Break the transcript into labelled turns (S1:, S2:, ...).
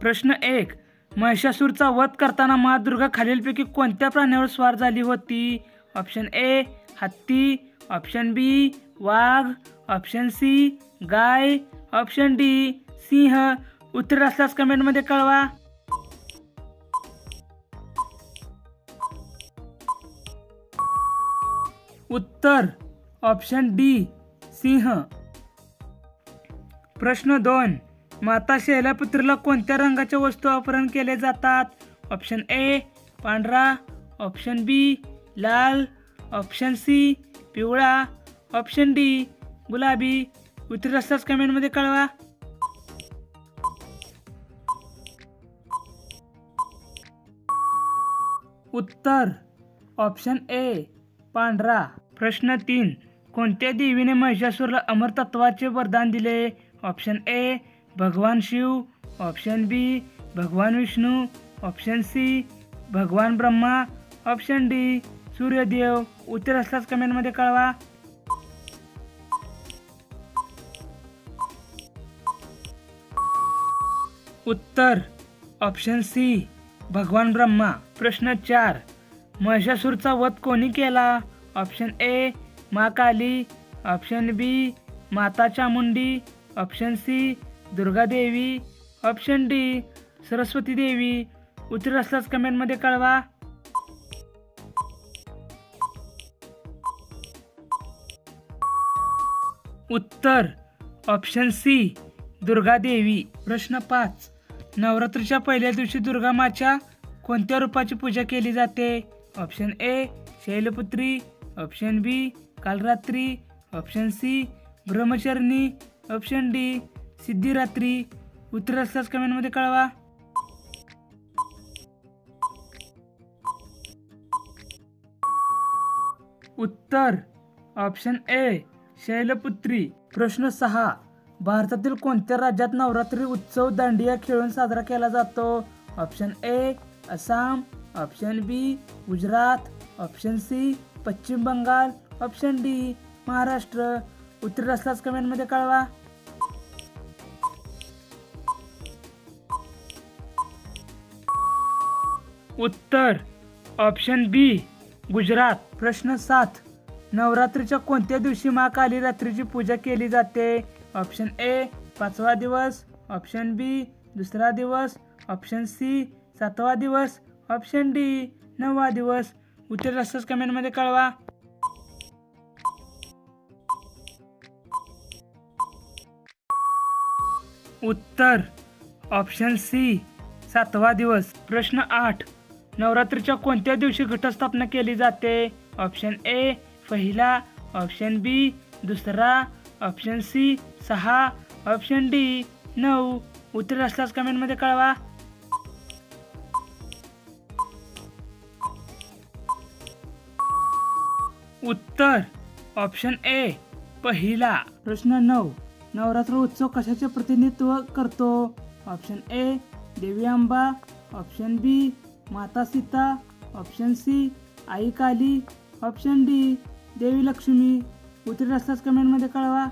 S1: प्रश्न 1. महिषासूरचा वध करताना माँ दुर्गा खालीलपैकी कोणत्या प्राण्यावर स्वार झाली होती? ऑप्शन ए हत्ती, ऑप्शन बी वाघ, ऑप्शन सी गाय, ऑप्शन डी सिंह. उत्तर असल्यास कमेंटमध्ये कळवा. उत्तर ऑप्शन डी सिंह. प्रश्न 2. माता शैलपुत्रीला कोणत्या रंगाच्या वस्तू अपहरण केले जातात? ऑप्शन ए पांढरा, ऑप्शन बी लाल, ऑप्शन सी पिवळा, ऑप्शन डी गुलाबी. उत्तर असल्यास कमेंटमध्ये कळवा. उत्तर ऑप्शन ए पांढरा. प्रश्न 3. कोणत्या देवीने महिषासूरला अमरतत्वाचे वरदान दिले? ऑप्शन ए भगवान शिव, ऑप्शन बी भगवान विष्णू, ऑप्शन सी भगवान ब्रह्मा, ऑप्शन डी सूर्यदेव. उत्तर असल्यास कमेंटमध्ये कळवा. उत्तर ऑप्शन सी भगवान ब्रह्मा. प्रश्न 4. महिषासूरचा वध कोणी केला? ऑप्शन ए माँ काली, ऑप्शन बी माता Chamundi, option C Durga Devi, option D Saraswati देवी. उत्तर असल्यास कमेंटमध्ये कळवा. उत्तर ऑप्शन सी दुर्गा देवी. प्रश्न 5. नवरात्रीच्या पहिल्या दिवशी दुर्गा माच्या कोणत्या रूपाची पूजा केली जाते? Option A Shailputri, option B Kalratri, option C Brahmacharini, option D Siddhiratri. उत्तर असल्यास कमेंटमध्ये कळवा. उत्तर ऑप्शन ए शैलपुत्री. प्रश्न 6. भारतातील कोणत्या राज्यात नवरात्री उत्सव दांडिया खेळून साजरा केला जातो? Option A Assam, option B Gujarat, option C Paschim Bengal, option D Maharashtra. उत्तर असल्यास कमेंटमध्ये कळवा. उत्तर ऑप्शन बी गुजरात. प्रश्न 7. नवरात्रीच्या कोणत्या दिवशी माँ काली रात्रीची पूजा केली जाते? ऑप्शन ए 5वा दिवस, ऑप्शन बी 2रा दिवस, ऑप्शन सी 7वा दिवस, ऑप्शन डी 9वा दिवस. उत्तर असल्यास कमेंटमध्ये कळवा. उत्तर ऑप्शन सी 7वा दिवस. प्रश्न 8. नवरात्रीच्या कोणत्या दिवशी घटस्थापना केली जाते? ऑप्शन ए पहिला, ऑप्शन बी 2रा, ऑप्शन सी 6, ऑप्शन डी 9. उत्तर असल्यास कमेंटमध्ये कळवा. उत्तर ऑप्शन ए पहिला. प्रश्न 9. नवरात्र उत्सव कशाचे प्रतिनिधित्व करतो? ऑप्शन ए देवी अंबा, ऑप्शन बी माता सीता, ऑप्शन सी आई काली, ऑप्शन डी देवी लक्ष्मी. उत्तर असल्यास कमेंटमध्ये कळवा.